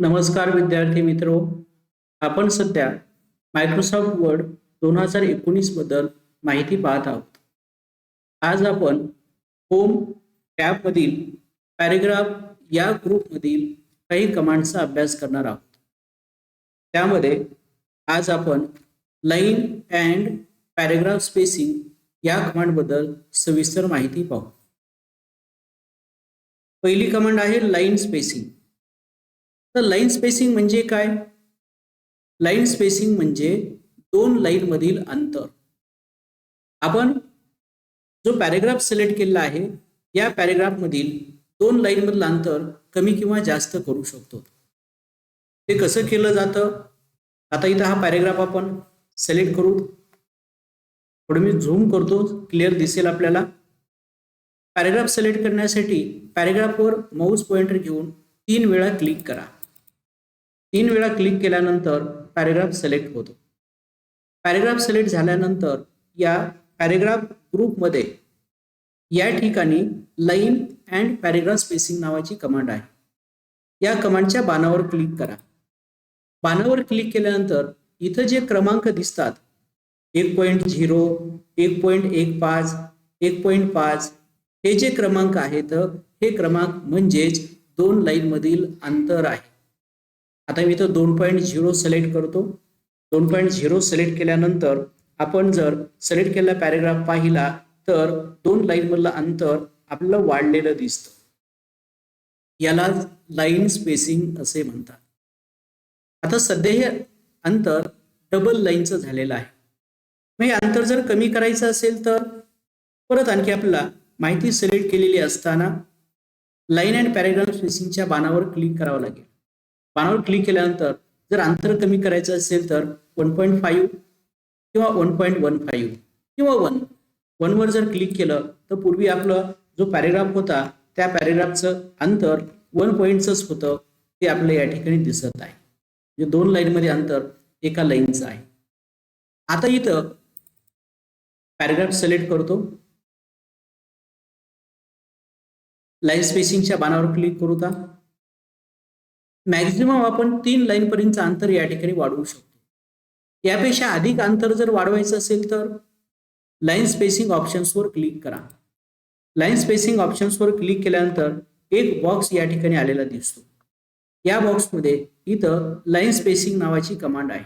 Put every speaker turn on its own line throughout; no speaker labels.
नमस्कार विद्यार्थी मित्रो. आपण सध्या मायक्रोसॉफ्ट वर्ड 2019 बद्दल माहिती पाहत आहोत. आज आपण होम टॅब मधील पॅराग्राफ या ग्रुपमधील काही कमांडचा अभ्यास करणार आहोत. त्यामध्ये आज आपण लाईन अँड पॅराग्राफ स्पेसिंग या कमांड बद्दल सविस्तर माहिती पाहू. पहिली कमांड आहे लाईन स्पेसिंग. तर लाईन स्पेसिंग म्हणजे काय? लाईन स्पेसिंग म्हणजे दोन लाईन मधील अंतर. आपण जो पॅराग्राफ सिलेक्ट केलेला आहे या पॅराग्राफ मधील दोन लाईन मधलं अंतर कमी किंवा जास्त करू शकतो. ते कसं केलं जातं? आता इथं हा पॅराग्राफ आपण सिलेक्ट करू. थोडं मी झूम करतो, क्लिअर दिसेल आपल्याला. पॅराग्राफ सिलेक्ट करण्यासाठी पॅराग्राफवर माऊस पॉइंटर घेऊन 3 वेळा क्लिक करा. 3 वेळा क्लिक केल्यानंतर पॅराग्राफ सिलेक्ट होतो. पॅराग्राफ सिलेक्ट झाल्यानंतर या पॅराग्राफ ग्रुपमध्ये या ठिकाणी लाईन अँड पॅराग्राफ स्पेसिंग नावाची कमांड आहे. या कमांडच्या बाणावर क्लिक करा. बाणावर क्लिक केल्यानंतर इथं जे क्रमांक दिसतात 1.0, 1.15, 1.5 हे जे क्रमांक आहेत हे क्रमांक म्हणजेच दोन लाईन मधील अंतर आहे. आता मी इथं 2.0 सिलेक्ट करतो. 2.0 सिलेक्ट केल्यानंतर आपण जर सिलेक्ट केलेला पॅराग्राफ पाहिला तर दोन लाईन मधलं अंतर आपल्याला वाढलेलं दिसतं. याला लाईन स्पेसिंग असे म्हणतात. आता सध्या हे अंतर डबल लाईनचं झालेलं आहे. मग हे अंतर जर कमी करायचं असेल तर परत आणखी आपल्याला माहिती सिलेक्ट केलेली असताना line and paragraph स्पेसिंगच्या Banawar click करावं लागेल. बाणावर क्लिक केल्यानंतर जर अंतर कमी करायचं असेल तर 1.5 किंवा 1.15 किंवा 1 वर जर क्लिक केलं तर पूर्वी आपलं जो पॅराग्राफ होता त्या पॅराग्राफचं अंतर 1 पॉईंटचंच होतं, ते आपल्याला या ठिकाणी दिसत आहे. म्हणजे दोन लाईन मध्ये अंतर एका लाईनचं आहे. आता इथं पॅराग्राफ सिलेक्ट करतो. लाईन स्पेसिंगच्या बाणावर क्लिक करू. मॅक्झिमम आपण 3 लाईन पर्यंतचं अंतर या ठिकाणी वाढवू शकतो. यापेक्षा अधिक अंतर जर वाढवायचं असेल तर लाईन स्पेसिंग ऑप्शन्सवर क्लिक करा. लाईन स्पेसिंग ऑप्शन्सवर क्लिक केल्यानंतर एक बॉक्स या ठिकाणी आलेला दिसतो. या बॉक्समध्ये इथं लाईन स्पेसिंग नावाची कमांड आहे.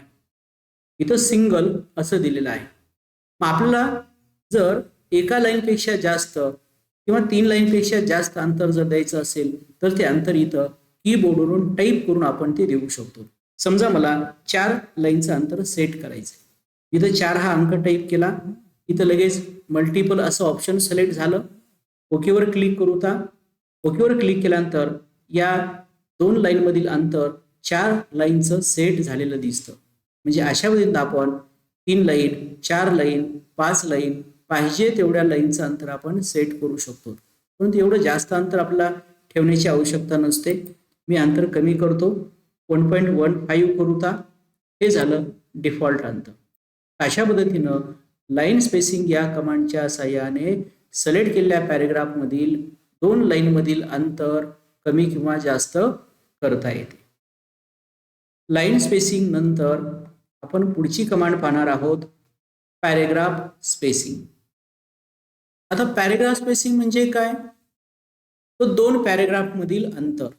इथं सिंगल असं दिलेलं आहे. मग आपल्याला जर एका लाईनपेक्षा जास्त किंवा 3 लाईनपेक्षा जास्त अंतर जर द्यायचं असेल तर ते अंतर इथं कीबोर्डवरून टाईप करून आपण ते देऊ शकतो. समजा मला 4 लाईनचं अंतर सेट करायचं. इथं 4 हा अंक टाईप केला. इथं लगेच मल्टिपल असं ऑप्शन सिलेक्ट झालं. ओकेवर क्लिक करू. ओकेवर क्लिक केल्यानंतर या दोन लाईन मधील अंतर 4 लाईनचं सेट झालेलं दिसतं. म्हणजे अशा पद्धतीने आपण 3 लाईन, 4 लाईन, 5 लाईन पाहिजे तेवढ्या लाईनचं अंतर आपण सेट करू शकतो. परंतु एवढं जास्त अंतर आपल्याला ठेवण्याची आवश्यकता नसते. मी अंतर कमी करतो, 1.15 करू. हे झालं डिफॉल्ट अंतर. अशा पद्धतीनं लाईन स्पेसिंग या कमांडच्या साहाय्याने सिलेक्ट केलेल्या पॅराग्राफ मधील दोन लाईन मधील अंतर कमी किंवा जास्त करता येते. लाईन स्पेसिंग नंतर आपण पुढची कमांड पाहणार आहोत, पॅराग्राफ स्पेसिंग. आता पॅराग्राफ स्पेसिंग म्हणजे काय? तो दोन पॅराग्राफ मधील अंतर.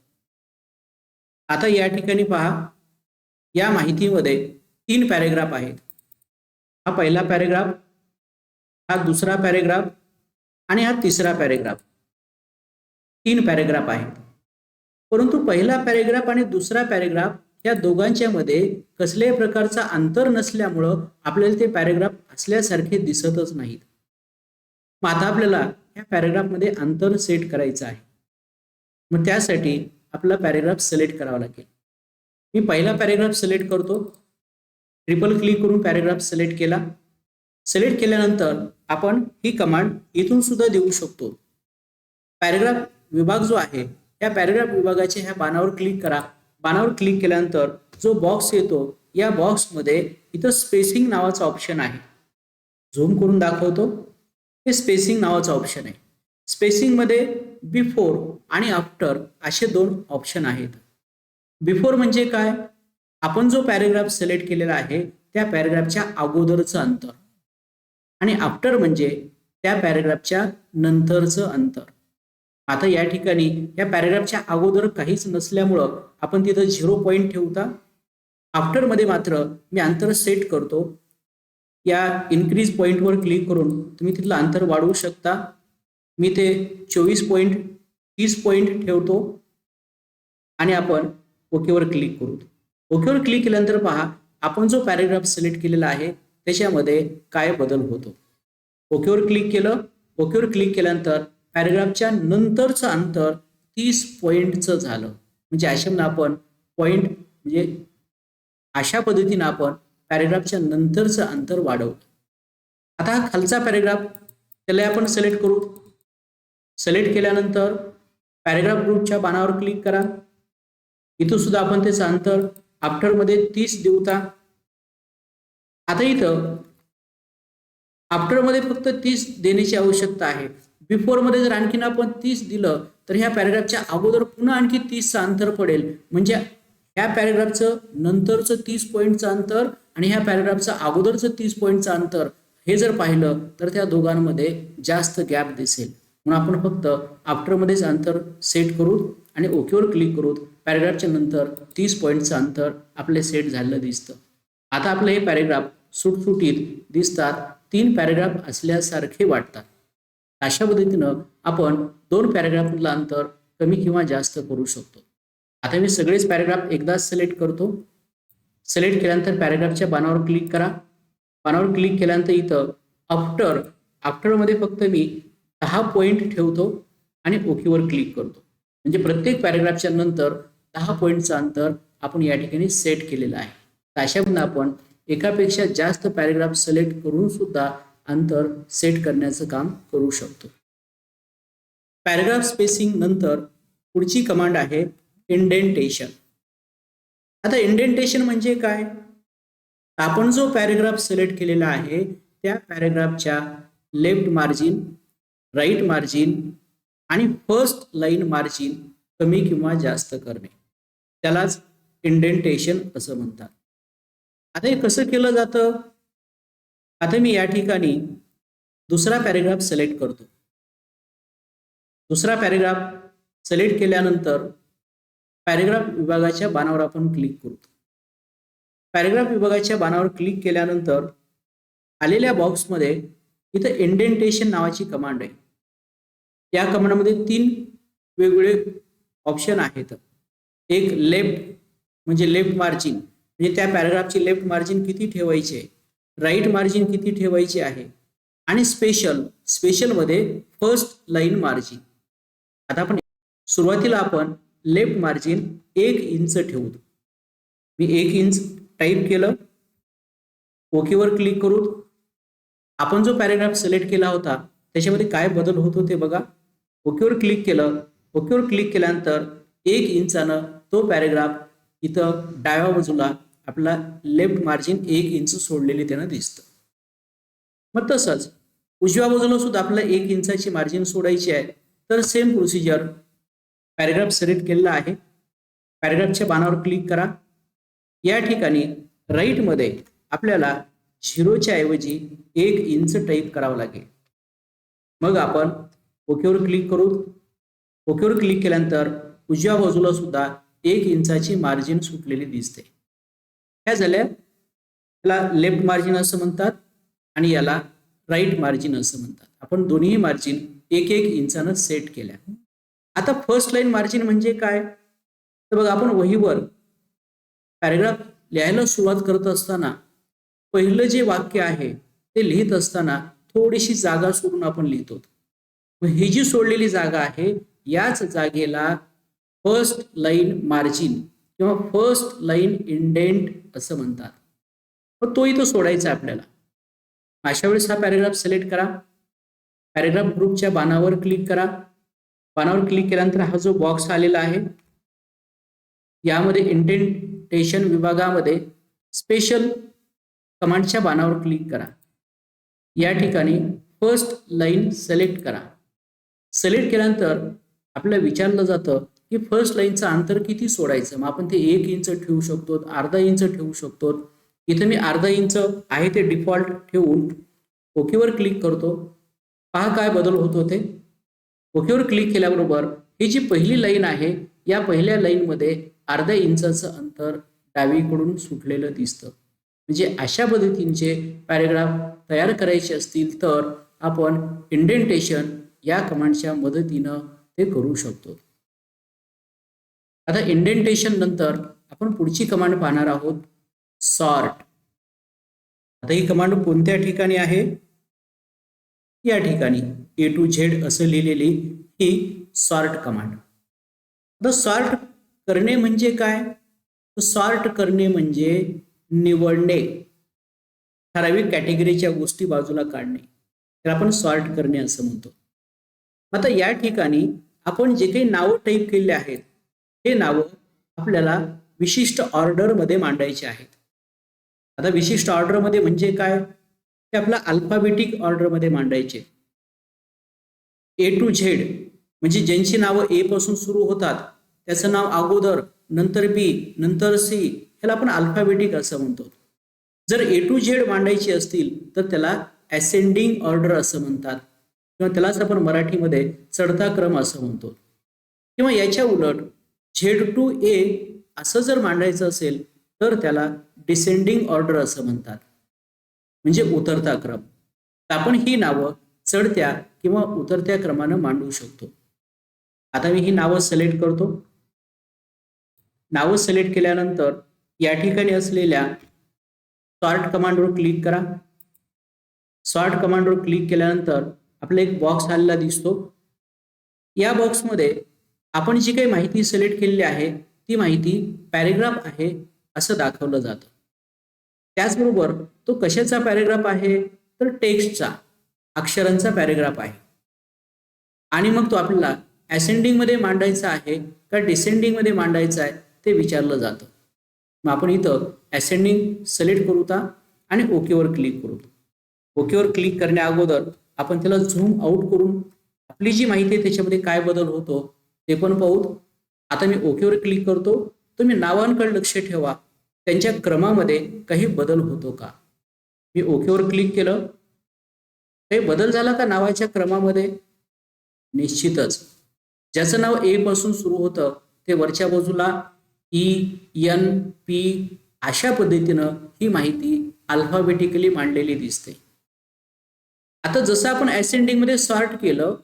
आता या ठिकाणी पहा, या माहितीमध्ये 3 पॅराग्राफ आहेत. हा पहिला पॅराग्राफ, हा दुसरा पॅराग्राफ आणि हा तिसरा पॅराग्राफ. 3 पॅराग्राफ आहेत. परंतु पहिला पॅराग्राफ आणि दुसरा पॅराग्राफ या दोघांच्या मध्ये कसल्याही प्रकारचा अंतर नसल्यामुळं आपल्याला ते पॅराग्राफ असल्यासारखे दिसतच नाहीत. मग आता आपल्याला या पॅराग्राफ मध्ये अंतर सेट करायचं आहे. मग त्यासाठी आपला पॅराग्राफ सिलेक्ट करावा लागेल. मी पहिला पॅराग्राफ सिलेक्ट करतो. ट्रिपल क्लिक करून पॅराग्राफ सिलेक्ट केला. सिलेक्ट केल्यानंतर आपण ही कमांड इथून सुद्धा देऊ शकतो. पॅराग्राफ विभाग जो आहे या पॅराग्राफ विभागाच्या ह्या बाणावर क्लिक करा. बाणावर क्लिक केल्यानंतर जो बॉक्स येतो या बॉक्समध्ये इथं स्पेसिंग नावाचा ऑप्शन आहे. झूम करून दाखवतो. हे स्पेसिंग नावाचं ऑप्शन आहे. स्पेसिंग मध्ये बिफोर आणि आफ्टर असे 2 ऑप्शन आहेत. बिफोर म्हणजे काय? आपण जो पॅरेग्राफ सिलेक्ट केलेला आहे त्या पॅरेग्राफच्या अगोदरचं अंतर, आणि आफ्टर म्हणजे त्या पॅरेग्राफच्या नंतरचं अंतर. आता या ठिकाणी या पॅरेग्राफच्या अगोदर काहीच नसल्यामुळं आपण तिथं 0 पॉईंट ठेवता. आफ्टर मध्ये मात्र मी अंतर सेट करतो. या इन्क्रीज पॉईंटवर क्लिक करून तुम्ही तिथलं अंतर वाढवू शकता. मी ते 24 पॉईंट 30 पॉईंट ठेवतो आणि आपण ओकेवर क्लिक करू. ओकेवर क्लिक केल्यानंतर पहा आपण जो पॅरेग्राफ सिलेक्ट केलेला आहे त्याच्यामध्ये काय बदल होतो. ओकेवर क्लिक केलं. ओकेवर क्लिक केल्यानंतर पॅरेग्राफच्या नंतरचं अंतर 30 पॉईंटचं झालं. म्हणजे अशा आपण पॉईंट म्हणजे अशा पद्धतीने आपण पॅरेग्राफच्या नंतरचं अंतर वाढवलं. आता हा खालचा पॅरेग्राफ त्याला आपण सिलेक्ट करू. सिलेक्ट केल्यानंतर पॅरेग्राफ ग्रुपच्या पानावर क्लिक करा. इथं सुद्धा आपण त्याचं अंतर आफ्टर मध्ये 30 देऊता. आता इथं आफ्टर मध्ये फक्त 30 देण्याची आवश्यकता आहे. बिफोर मध्ये जर आणखीन आपण 30 दिलं तर ह्या पॅरेग्राफच्या अगोदर पुन्हा आणखी 30चं अंतर पडेल. म्हणजे ह्या पॅरेग्राफचं नंतरचं 30 पॉईंटचं अंतर आणि ह्या पॅरेग्राफचं अगोदरचं 30 पॉईंटचं अंतर हे जर पाहिलं तर त्या दोघांमध्ये जास्त गॅप दिसेल. म्हणून आपण फक्त आफ्टरमध्येच अंतर सेट करू आणि ओकेवर क्लिक करू. पॅरेग्राफच्या नंतर 30 पॉईंटचं अंतर आपले सेट झालेलं दिसतं. आता आपलं हे पॅरेग्राफ सुटसुटीत दिसतात. 3 पॅरेग्राफ असल्यासारखे वाटतात. अशा पद्धतीनं आपण 2 पॅरेग्राफमधलं अंतर कमी किंवा जास्त करू शकतो. आता मी सगळेच पॅरेग्राफ एकदाच सिलेक्ट करतो. सिलेक्ट केल्यानंतर पॅरेग्राफच्या पानावर क्लिक करा. पानावर क्लिक केल्यानंतर इथं आफ्टरमध्ये फक्त मी 10 पॉईंट ठेवतो आणि ओकेवर क्लिक करतो. म्हणजे प्रत्येक पॅरेग्राफच्या नंतर 10 पॉईंटचं अंतर आपण या ठिकाणी सेट केलेलं आहे. तर अशा पद्धतीने आपण एकापेक्षा जास्त पॅरेग्राफ सिलेक्ट करून सुद्धा अंतर सेट करण्याचं काम करू शकतो. पॅरेग्राफ स्पेसिंग नंतर पुढची कमांड आहे इंडेंटेशन. आता इंडेंटेशन म्हणजे काय? आपण जो पॅरेग्राफ सिलेक्ट केलेला आहे त्या पॅरेग्राफच्या लेफ्ट मार्जिन, राईट मार्जिन आणि फर्स्ट लाईन मार्जिन कमी किंवा जास्त करणे त्यालाच इंडेंटेशन असं म्हणतात. आता हे कसं केलं जातं? आता मी या ठिकाणी दुसरा पॅरेग्राफ सिलेक्ट करतो. दुसरा पॅरेग्राफ सिलेक्ट केल्यानंतर पॅरेग्राफ विभागाच्या बाणावर आपण क्लिक करू. पॅरेग्राफ विभागाच्या बाणावर क्लिक केल्यानंतर आलेल्या बॉक्समध्ये इथं इंडेंटेशन नावाची कमांड आहे. या कमांडमध्ये 3 वेगवेगळे ऑप्शन आहेत. एक लेफ्ट म्हणजे लेफ्ट मार्जिन, म्हणजे त्या पॅरेग्राफची लेफ्ट मार्जिन किती ठेवायचे, राईट मार्जिन किती ठेवायचे आहे, आणि स्पेशलमध्ये फर्स्ट लाईन मार्जिन. आता आपण सुरुवातीला आपण लेफ्ट मार्जिन 1 इंच ठेवू. मी 1 इंच टाईप केलं. ओकेवर क्लिक करू. आपण जो पॅरेग्राफ सिलेक्ट केला होता त्याच्यामध्ये काय बदल होतो ते बघा. ओकेवर क्लिक केलं. ओकेवर क्लिक केल्यानंतर 1 इंचानं तो पॅरेग्राफ इथं डाव्या बाजूला आपला लेफ्ट मार्जिन 1 इंच सोडलेली त्यानं दिसतं. मग तसंच उजव्या बाजूला सुद्धा आपल्याला 1 इंचाची मार्जिन सोडायची आहे. तर सेम प्रोसिजर पॅरेग्राफ सिलेक्ट केलेला आहे. पॅरेग्राफच्या बाणावर क्लिक करा. या ठिकाणी राईटमध्ये आपल्याला 0च्या ऐवजी 1 इंच टाईप करावं लागेल. मग आपण ओकेवर क्लिक करू. ओकेवर क्लिक केल्यानंतर उजव्या बाजूला सुद्धा 1 इंचाची मार्जिन सुटलेली दिसते. ह्या झाल्या. याला लेफ्ट मार्जिन असं म्हणतात आणि याला राईट मार्जिन असं म्हणतात. आपण दोन्ही मार्जिन 1-1 इंचानं सेट केल्या. आता फर्स्ट लाईन मार्जिन म्हणजे काय? तर बघा आपण वहीवर पॅरेग्राफ लिहायला सुरुवात करत असताना पहिलं जे वाक्य आहे ते लिहित असताना थोडीशी जागा सोडून आपण लिहितो. मग ही जी सोडलेली जागा आहे याच जागेला फर्स्ट लाईन मार्जिन किंवा फर्स्ट लाईन इंडेंट असं म्हणतात. मग तो इथं सोडायचा आपल्याला. अशा वेळेस हा पॅरेग्राफ सिलेक्ट करा. पॅरेग्राफ ग्रुपच्या बाणावर क्लिक करा. बाणावर क्लिक केल्यानंतर हा जो बॉक्स आलेला आहे यामध्ये इंडेंटेशन विभागामध्ये स्पेशल कमांडच्या बाणावर क्लिक करा. या ठिकाणी फर्स्ट लाईन सिलेक्ट करा. सिलेक्ट केल्यानंतर आपल्याला विचारलं जातं की फर्स्ट लाईनचं अंतर किती सोडायचं. मग आपण ते 1 इंच ठेवू शकतो, अर्धा इंच ठेवू शकतो. इथं मी अर्धा इंच आहे ते डिफॉल्ट ठेवून ओकेवर क्लिक करतो. पहा काय बदल होतो ते. ओकेवर क्लिक केल्याबरोबर ही जी पहिली लाईन आहे या पहिल्या लाईनमध्ये अर्धा इंचाचं अंतर डावीकडून सुटलेलं दिसतं. म्हणजे अशा पद्धतीचे पॅरेग्राफ तयार करायचे असतील तर आपण इंडेंटेशन या कमांडच्या मदतीनं ते करू शकतो. आता इंडेंटेशन नंतर आपण पुढची कमांड पाहणार आहोत, सॉर्ट. आता ही कमांड कोणत्या ठिकाणी आहे, या ठिकाणी A to Z असं लिहिलेली ही सॉर्ट कमांड. आता सॉर्ट करणे म्हणजे काय, सॉर्ट करणे म्हणजे निवडणे, ठराविक कॅटेगरीच्या गोष्टी बाजूला काढणे, तर आपण सॉर्ट करणे असं म्हणतो. आता या ठिकाणी आपण जे काही नावं टाईप केलेले आहेत हे नावं आपल्याला विशिष्ट ऑर्डरमध्ये मांडायचे आहेत. आता विशिष्ट ऑर्डरमध्ये म्हणजे काय, ते आपला अल्फाबेटिक ऑर्डरमध्ये मांडायचे. A to Z म्हणजे ज्यांची नावं A पासून सुरू होतात त्याचं नाव अगोदर, नंतर B, नंतर C, ह्याला आपण अल्फाबेटिक असं म्हणतो. जर A to Z मांडायची असतील तर त्याला असेंडिंग ऑर्डर असं म्हणतात, किंवा त्यालाच आपण मराठीमध्ये चढता क्रम असं म्हणतो. किंवा याच्या उलट Z to A असं जर मांडायचं असेल तर त्याला डिसेंडिंग ऑर्डर असं म्हणतात, म्हणजे उतरता क्रम. तर आपण ही नावं चढत्या किंवा उतरत्या क्रमानं मांडू शकतो. आता मी ही नावं सिलेक्ट करतो. नावं सिलेक्ट केल्यानंतर या ठिकाणी असलेल्या सॉर्ट कमांडवर क्लिक करा. सॉर्ट कमांडवर क्लिक केल्यानंतर आपला एक बॉक्स आलेला दिसतो. या बॉक्समध्ये आपण जी काही माहिती सिलेक्ट केलेली आहे ती माहिती पॅरेग्राफ आहे असं दाखवलं जातं. त्याचबरोबर तो कशाचा पॅरेग्राफ आहे, तर टेक्स्टचा, अक्षरांचा पॅरेग्राफ आहे. आणि मग तो आपल्याला असेंडिंग मध्ये मांडायचा आहे का डिसेंडिंग मध्ये मांडायचा आहे ते विचारलं जातं. मग आपण इथं असेंडिंग सिलेक्ट करूता आणि ओकेवर क्लिक करू. ओकेवर क्लिक करण्या अगोदर आपण त्याला झूम आउट करून आपली जी माहिती आहे त्याच्यामध्ये काय बदल होतो ते पण पाहू. आता मी ओकेवर क्लिक करतो. तुम्ही नावांकडे लक्ष ठेवा, त्यांच्या क्रमामध्ये काही बदल होतो का. मी ओकेवर क्लिक केलं, काही बदल झाला का नावाच्या क्रमामध्ये, निश्चितच. ज्याचं नाव A पासून सुरू होतं ते वरच्या बाजूला E, N, P अशा पद्धतीनं ही माहिती अल्फाबेटिकली मांडलेली दिसते. आता जसं आपण असेंडिंग मध्ये सॉर्ट केलं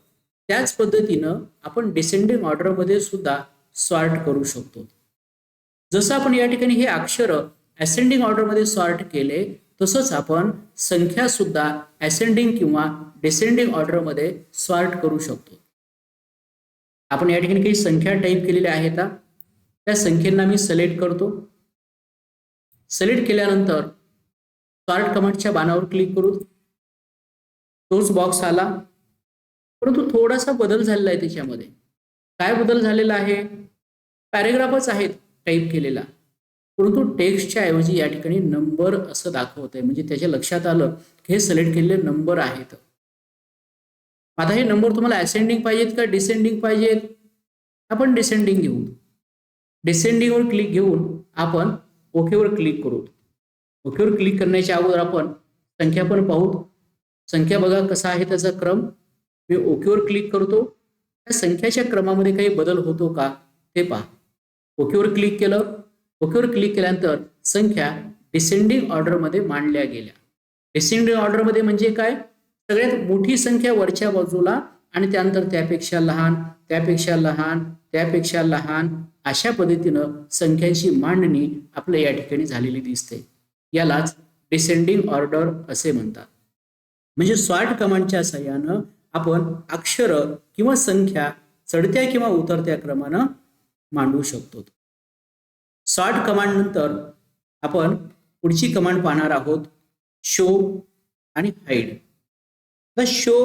त्याच पद्धतीनं आपण डिसेंडिंग ऑर्डरमध्ये सुद्धा सॉर्ट करू शकतो. जसं आपण या ठिकाणी हे अक्षर असेंडिंग ऑर्डरमध्ये सॉर्ट केले तसंच आपण संख्या सुद्धा असेंडिंग किंवा डिसेंडिंग ऑर्डरमध्ये सॉर्ट करू शकतो. आपण या ठिकाणी काही संख्या टाईप केलेल्या आहेत, त्या संख्येला मी सिलेक्ट करतो. सिलेक्ट केल्यानंतर सॉर्ट कमांडच्या बाणावर क्लिक करू. तोच बॉक्स आला, परंतु थोडासा बदल झालेला आहे त्याच्यामध्ये. काय बदल झालेला आहे, पॅरेग्राफच आहेत टाईप केलेला, परंतु टेक्स्टच्या ऐवजी या ठिकाणी नंबर असं दाखवत आहे. म्हणजे त्याच्या लक्षात आलं की हे सिलेक्ट केलेले नंबर आहेत. आता हे नंबर तुम्हाला असेंडिंग पाहिजेत का डिसेंडिंग पाहिजेत, आपण डिसेंडिंग घेऊ. डिसेंडिंगवर क्लिक घेऊन आपण ओकेवर क्लिक करू. ओकेवर क्लिक करण्याच्या अगोदर आपण संख्या पण पाहू. संख्या बघा कसा आहे त्याचा क्रम. मी ओकेवर क्लिक करतो, त्या संख्याच्या क्रमामध्ये काही बदल होतो का ते पहा. ओकेवर क्लिक केलं. ओकेवर क्लिक केल्यानंतर संख्या डिसेंडिंग ऑर्डरमध्ये मांडल्या गेल्या. डिसेंडिंग ऑर्डरमध्ये म्हणजे काय, सगळ्यात मोठी संख्या वरच्या बाजूला आणि त्यानंतर त्यापेक्षा लहान, त्यापेक्षा लहान, त्यापेक्षा लहान अशा पद्धतीनं संख्यांची मांडणी आपल्या या ठिकाणी झालेली दिसते. यालाच डिसेंडिंग ऑर्डर असे म्हणतात. म्हणजे सॉर्ट कमांडच्या सहाय्यानं आपण अक्षर किंवा संख्या चढत्या किंवा उतरत्या क्रमानं मांडू शकतो. सॉर्ट कमांड नंतर आपण पुढची कमांड पाहणार आहोत, शो आणि हाईड. तर शो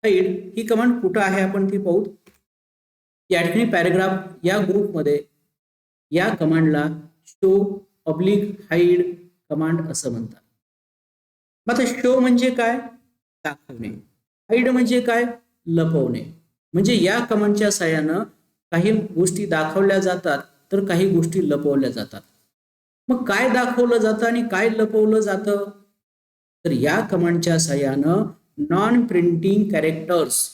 हाईड ही कमांड कुठं आहे आपण ती पाहू. या ठिकाणी पॅरेग्राफ या ग्रुपमध्ये या कमांडला शो पब्लिक हाईड कमांड असं म्हणतात. आता शो म्हणजे काय, दाखवणे. हाईड म्हणजे काय, लपवणे. म्हणजे या कमांडच्या सहाय्यानं काही गोष्टी दाखवल्या जातात तर काही गोष्टी लपवल्या जातात. मग काय दाखवलं जातं आणि काय लपवलं जातं? तर या कमांडच्या साहाय्यानं नॉन प्रिंटिंग कॅरेक्टर्स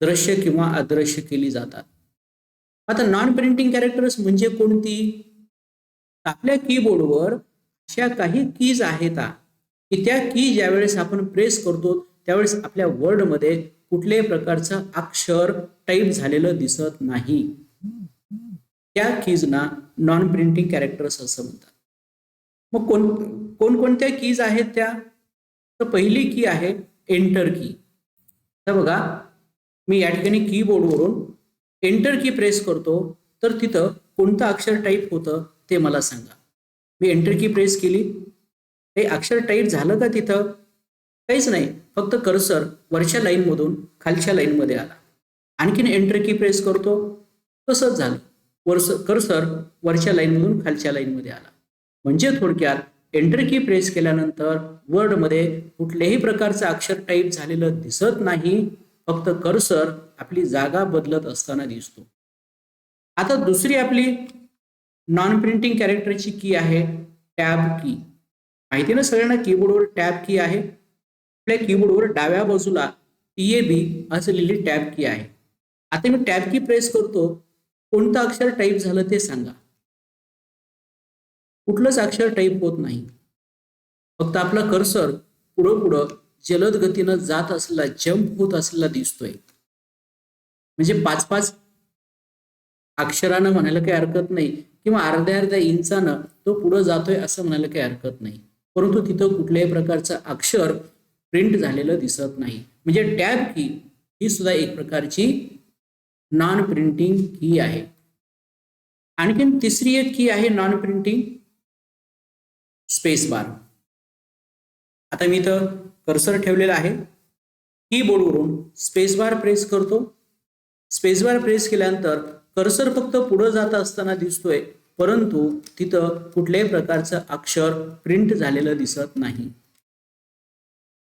दृश्य किंवा अदृश्य केली जातात. आता नॉन प्रिंटिंग कॅरेक्टर्स म्हणजे कोणती? आपल्या कीबोर्डवर अशा काही कीज आहेत की त्या की ज्यावेळेस आपण प्रेस करतो त्यावेळेस आपल्या वर्डमध्ये कुठल्याही प्रकारचं अक्षर टाईप झालेलं दिसत नाही. त्या कीजना नॉन प्रिंटिंग कॅरेक्टर्स असं म्हणतात. मग कोणकोणत्या कीज आहेत त्या? तर पहिली की आहे एंटर की. तर बघा, मी या ठिकाणी कीबोर्डवरून एंटर की प्रेस करतो तर तिथं कोणतं अक्षर टाईप होतं ते मला सांगा. मी एंटर की प्रेस केली, हे अक्षर टाईप झालं का तिथं? काहीच नाही, फक्त कर्सर वरच्या लाईनमधून खालच्या लाईनमध्ये आला. आणखीन एंटर की प्रेस करतो, तसंच झालं, कर्सर वरच्या लाईनमधून खालच्या लाईनमध्ये आला. म्हणजे थोडक्यात एंटर की प्रेस केल्यानंतर वर्डमध्ये कुठल्याही प्रकारचं अक्षर टाईप झालेलं दिसत नाही, फक्त कर्सर आपली जागा बदलत असताना दिसतो. आता दुसरी आपली नॉन प्रिंटिंग कॅरेक्टरची की आहे टॅब की. माहिती ना सगळ्यांना कीबोर्डवर टॅब की आहे. आपल्या कीबोर्डवर डाव्या बाजूला TAB असं लिहिली टॅब की आहे. आता मी टॅब की प्रेस करतो, कोणतं अक्षर टाईप झालं ते सांगा. कुठलंच अक्षर टाईप होत नाही, फक्त आपला कर्सर पुढं पुढं जलद गतीनं जात असलेला, जम्प होत असलेला दिसतोय. म्हणजे 5-5 अक्षरानं म्हणायला काही हरकत नाही किंवा अर्ध्या इंचानं तो पुढे जातोय असं म्हणायला काही हरकत नाही, परंतु तिथं कुठल्याही प्रकारचं अक्षर प्रिंट झालेलं दिसत नाही. म्हणजे टॅब की ही सुद्धा एक प्रकारची नॉन प्रिंटिंग की आहे. आणखीन तिसरी एक की आहे नॉन प्रिंटिंग स्पेस बार. आता मी इथं कर्सर ठेवलेला आहे, कीबोर्डवरून स्पेस बार प्रेस करतो. स्पेस बार प्रेस केल्यानंतर कर्सर फक्त पुढे जात असताना दिसतोय, परंतु तिथं कुठल्याही प्रकारचं अक्षर प्रिंट झालेलं दिसत नाही.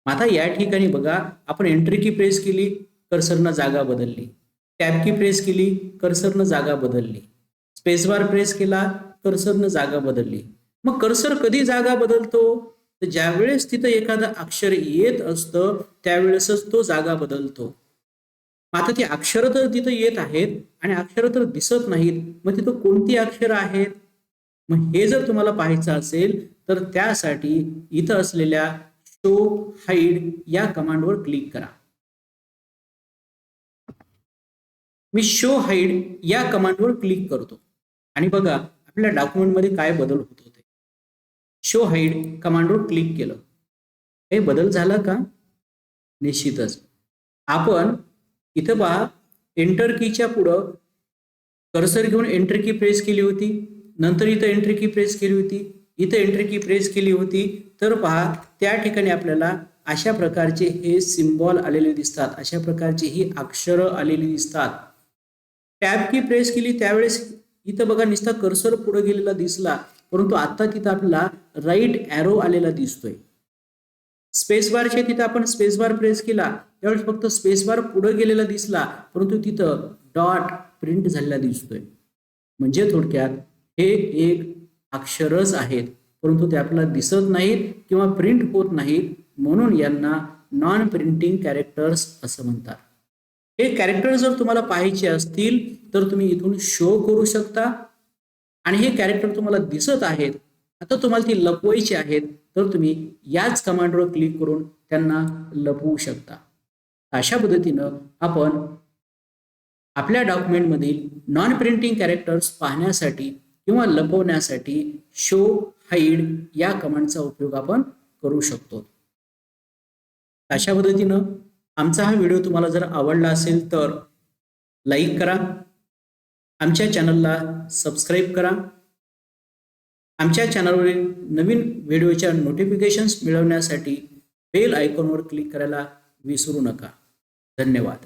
आता या ठिकाणी बघा, आपण एंट्री की प्रेस केली, कर्सरनं जागा बदलली. टॅब की प्रेस केली, कर्सरनं जागा बदलली. स्पेस बार प्रेस केला, कर्सरनं जागा बदलली. मग कर्सर कधी जागा बदलतो? तर ज्यावेळेस तिथं एखादं अक्षर येत असतं त्यावेळेसच तो जागा बदलतो. आता ती अक्षरं तर तिथं येत आहेत आणि अक्षरं तर दिसत नाहीत, मग तिथं कोणती अक्षरं आहेत? मग हे जर तुम्हाला पाहायचं असेल तर त्यासाठी इथं असलेल्या शो हाईड या कमांडवर क्लिक करा. मी शो हाईड या कमांडवर क्लिक करतो आणि बघा आपल्या डॉक्युमेंटमध्ये काय बदल होत होते. शो हाईड कमांडवर क्लिक केलं, हे बदल झाला का? निश्चितच. आपण इथं पहा, एंटर कीच्या पुढं कर्सर घेऊन एंटर की प्रेस केली होती, नंतर इथं एंटर की प्रेस केली होती, इथं एंटर की प्रेस केली होती, तर पहा त्या ठिकाणी आपल्याला अशा प्रकारचे हे सिम्बॉल आलेले दिसतात, अशा प्रकारची ही अक्षरं आलेली दिसतात. टॅब की प्रेस केली त्यावेळेस इथं बघा नुसता कर्सर पुढे गेलेला दिसला, परंतु आता तिथं आपला राईट ॲरो आलेला दिसतोय. स्पेस बारच्या तिथं आपण स्पेस बार प्रेस केला त्यावेळेस फक्त स्पेस बार पुढे गेलेला दिसला, परंतु तिथं डॉट प्रिंट झालेला दिसतोय. म्हणजे थोडक्यात हे एक अक्षरच आहेत, परंतु ते आपल्याला दिसत नाहीत किंवा प्रिंट होत नाहीत, म्हणून यांना नॉन प्रिंटिंग कॅरेक्टर्स असं म्हणतात. हे कॅरेक्टर जर तुम्हाला पाहायचे असतील तर तुम्ही इथून शो करू शकता आणि हे कॅरेक्टर तुम्हाला दिसत आहेत, आता तुम्हाला ती लपवायची आहेत तर तुम्ही याच कमांडवर क्लिक करून त्यांना लपवू शकता. अशा पद्धतीनं आपण आपल्या डॉक्युमेंटमधील नॉन प्रिंटिंग कॅरेक्टर्स पाहण्यासाठी किंवा लपवण्यासाठी शो हाईड या कमांडचा उपयोग आपण करू शकतो. अशा पद्धतीनं आमचा हा व्हिडिओ तुम्हाला जर आवडला असेल तर लाईक करा, आमच्या चॅनलला सबस्क्राईब करा. आमच्या चॅनलवरील नवीन व्हिडिओच्या नोटिफिकेशन्स मिळवण्यासाठी बेल आयकॉनवर क्लिक करायला विसरू नका. धन्यवाद.